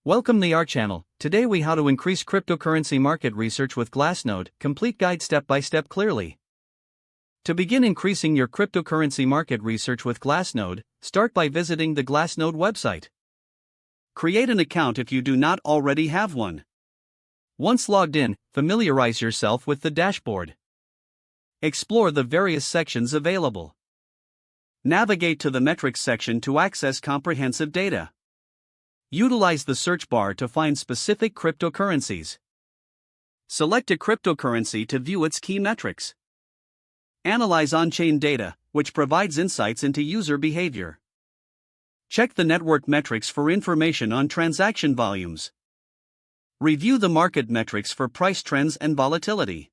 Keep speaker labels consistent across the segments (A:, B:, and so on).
A: Welcome to our channel. Today we how to increase cryptocurrency market research with Glassnode, complete guide step by step clearly. To begin increasing your cryptocurrency market research with Glassnode, start by visiting the Glassnode website. Create an account if you do not already have one. Once logged in, familiarize yourself with the dashboard. Explore the various sections available. Navigate to the metrics section to access comprehensive data. Utilize the search bar to find specific cryptocurrencies. Select a cryptocurrency to view its key metrics. Analyze on-chain data, which provides insights into user behavior. Check the network metrics for information on transaction volumes. Review the market metrics for price trends and volatility.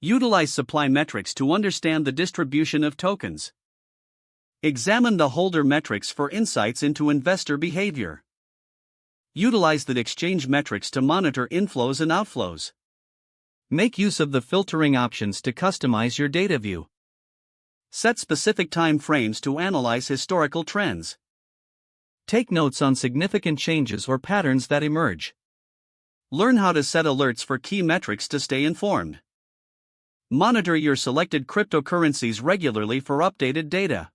A: Utilize supply metrics to understand the distribution of tokens. Examine the holder metrics for insights into investor behavior. Utilize the exchange metrics to monitor inflows and outflows. Make use of the filtering options to customize your data view. Set specific time frames to analyze historical trends. Take notes on significant changes or patterns that emerge. Learn how to set alerts for key metrics to stay informed. Monitor your selected cryptocurrencies regularly for updated data.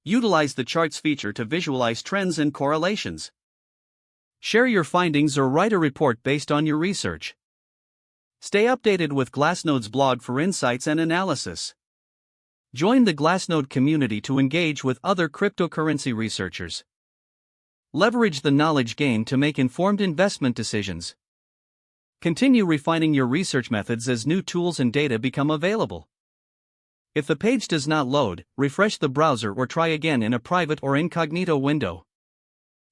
A: Utilize the charts feature to visualize trends and correlations. Share your findings or write a report based on your research. Stay updated with Glassnode's blog for insights and analysis. Join the Glassnode community to engage with other cryptocurrency researchers. Leverage the knowledge gained to make informed investment decisions. Continue refining your research methods as new tools and data become available. If the page does not load, refresh the browser or try again in a private or incognito window.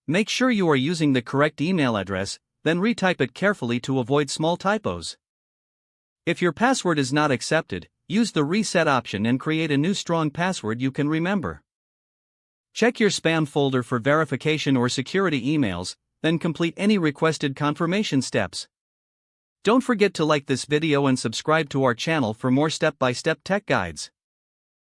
A: Make sure you are using the correct email address, then retype it carefully to avoid small typos. If your password is not accepted, use the reset option and create a new strong password you can remember. Check your spam folder for verification or security emails, then complete any requested confirmation steps. Don't forget to like this video and subscribe to our channel for more step-by-step tech guides.